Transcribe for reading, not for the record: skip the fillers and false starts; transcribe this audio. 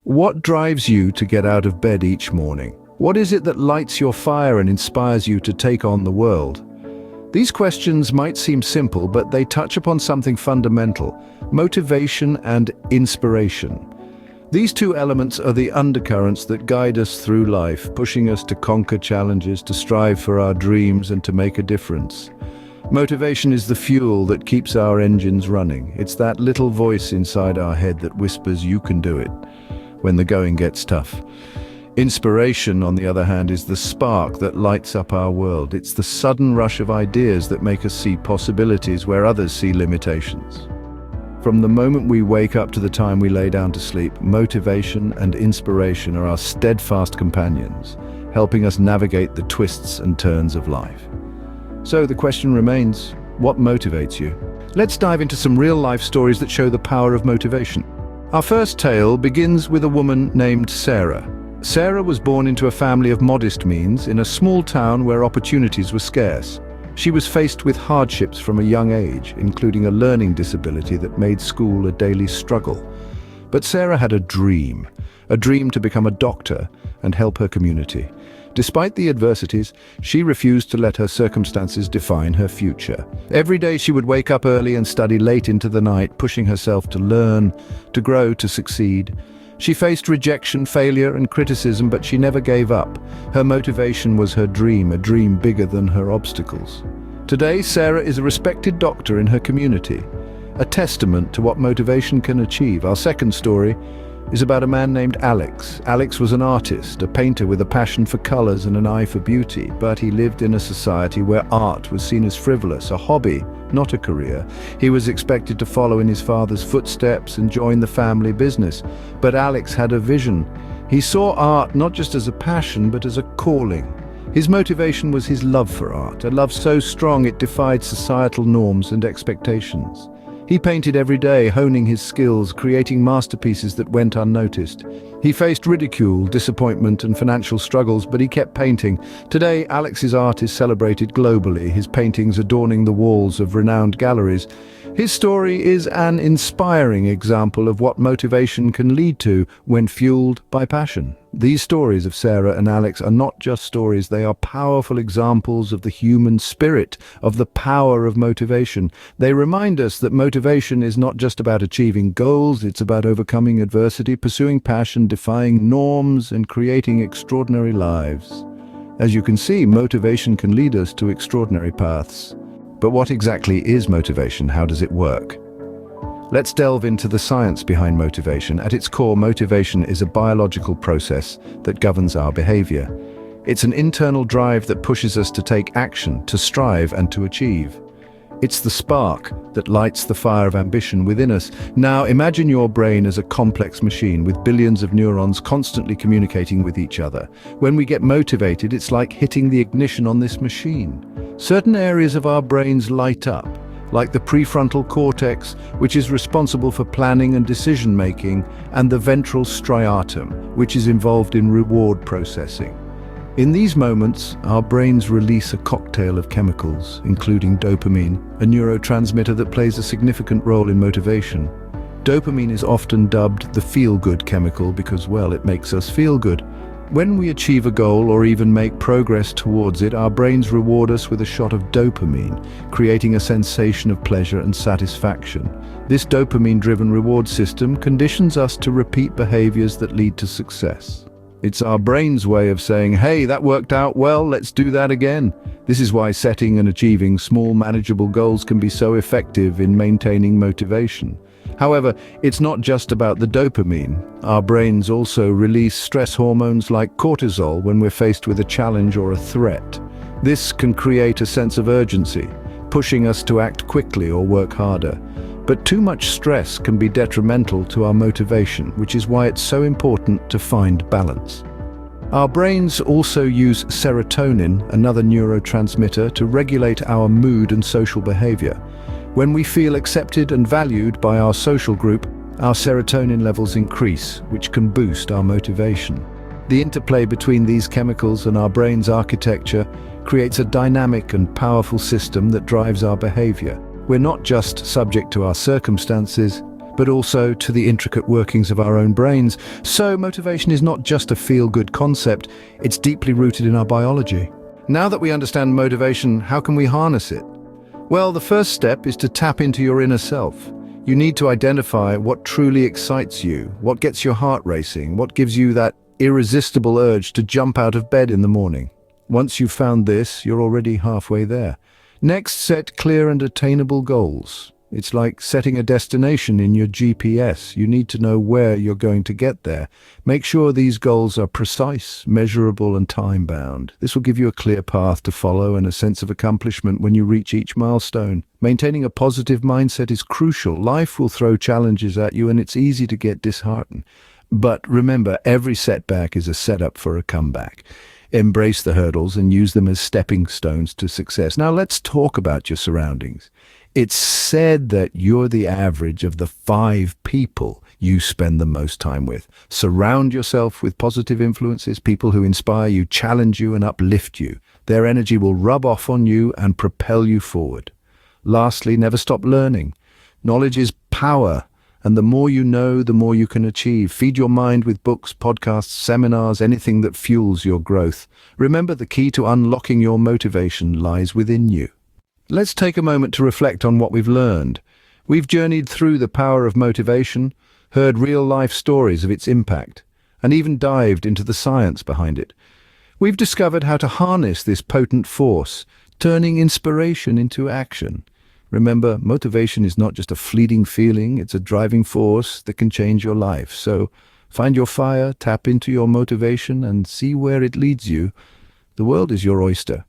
What drives you to get out of bed each morning? What is it that lights your fire and inspires you to take on the world? These questions might seem simple, but they touch upon something fundamental: motivation and inspiration. These two elements are the undercurrents that guide us through life, pushing us to conquer challenges, to strive for our dreams, and to make a difference. Motivation is the fuel that keeps our engines running. It's that little voice inside our head that whispers, "You can do it," when the going gets tough. Inspiration, on the other hand, is the spark that lights up our world. It's the sudden rush of ideas that make us see possibilities where others see limitations. From the moment we wake up to the time we lay down to sleep, motivation and inspiration are our steadfast companions, helping us navigate the twists and turns of life. So the question remains, what motivates you? Let's dive into some real-life stories that show the power of motivation. Our first tale begins with a woman named Sarah. Sarah was born into a family of modest means in a small town where opportunities were scarce. She was faced with hardships from a young age, including a learning disability that made school a daily struggle. But Sarah had a dream to become a doctor and help her community. Despite the adversities, she refused to let her circumstances define her future. Every day she would wake up early and study late into the night, pushing herself to learn, to grow, to succeed. She faced rejection, failure, and criticism, but she never gave up. Her motivation was her dream, a dream bigger than her obstacles. Today, Sarah is a respected doctor in her community, a testament to what motivation can achieve. Our second story is about a man named Alex. Alex was an artist, a painter with a passion for colors and an eye for beauty, but he lived in a society where art was seen as frivolous, a hobby, not a career. He was expected to follow in his father's footsteps and join the family business. But Alex had a vision. He saw art not just as a passion, but as a calling. His motivation was his love for art, a love so strong it defied societal norms and expectations. He painted every day, honing his skills, creating masterpieces that went unnoticed. He faced ridicule, disappointment, and financial struggles, but he kept painting. Today, Alex's art is celebrated globally, his paintings adorning the walls of renowned galleries. His story is an inspiring example of what motivation can lead to when fueled by passion. These stories of Sarah and Alex are not just stories, they are powerful examples of the human spirit, of the power of motivation. They remind us that motivation is not just about achieving goals, it's about overcoming adversity, pursuing passion, defying norms, and creating extraordinary lives. As you can see, motivation can lead us to extraordinary paths. But what exactly is motivation? How does it work? Let's delve into the science behind motivation. At its core, motivation is a biological process that governs our behavior. It's an internal drive that pushes us to take action, to strive, and to achieve. It's the spark that lights the fire of ambition within us. Now, imagine your brain as a complex machine with billions of neurons constantly communicating with each other. When we get motivated, it's like hitting the ignition on this machine. Certain areas of our brains light up, like the prefrontal cortex, which is responsible for planning and decision-making, and the ventral striatum, which is involved in reward processing. In these moments, our brains release a cocktail of chemicals, including dopamine, a neurotransmitter that plays a significant role in motivation. Dopamine is often dubbed the feel-good chemical because, well, it makes us feel good. When we achieve a goal or even make progress towards it, our brains reward us with a shot of dopamine, creating a sensation of pleasure and satisfaction. This dopamine-driven reward system conditions us to repeat behaviors that lead to success. It's our brain's way of saying, "Hey, that worked out well, let's do that again." This is why setting and achieving small, manageable goals can be so effective in maintaining motivation. However, it's not just about the dopamine. Our brains also release stress hormones like cortisol when we're faced with a challenge or a threat. This can create a sense of urgency, pushing us to act quickly or work harder. But too much stress can be detrimental to our motivation, which is why it's so important to find balance. Our brains also use serotonin, another neurotransmitter, to regulate our mood and social behavior. When we feel accepted and valued by our social group, our serotonin levels increase, which can boost our motivation. The interplay between these chemicals and our brain's architecture creates a dynamic and powerful system that drives our behavior. We're not just subject to our circumstances, but also to the intricate workings of our own brains. So motivation is not just a feel-good concept, it's deeply rooted in our biology. Now that we understand motivation, how can we harness it? Well, the first step is to tap into your inner self. You need to identify what truly excites you, what gets your heart racing, what gives you that irresistible urge to jump out of bed in the morning. Once you've found this, you're already halfway there. Next, set clear and attainable goals. It's like setting a destination in your GPS. You need to know where you're going to get there. Make sure these goals are precise, measurable, and time-bound. This will give you a clear path to follow and a sense of accomplishment when you reach each milestone. Maintaining a positive mindset is crucial. Life will throw challenges at you, and it's easy to get disheartened. But remember, every setback is a setup for a comeback. Embrace the hurdles and use them as stepping stones to success. Now let's talk about your surroundings. It's said that you're the average of the 5 people you spend the most time with. Surround yourself with positive influences, people who inspire you, challenge you, and uplift you. Their energy will rub off on you and propel you forward. Lastly, never stop learning. Knowledge is power, and the more you know, the more you can achieve. Feed your mind with books, podcasts, seminars, anything that fuels your growth. Remember, the key to unlocking your motivation lies within you. Let's take a moment to reflect on what we've learned. We've journeyed through the power of motivation, heard real-life stories of its impact, and even dived into the science behind it. We've discovered how to harness this potent force, turning inspiration into action. Remember, motivation is not just a fleeting feeling, it's a driving force that can change your life. So, find your fire, tap into your motivation, and see where it leads you. The world is your oyster.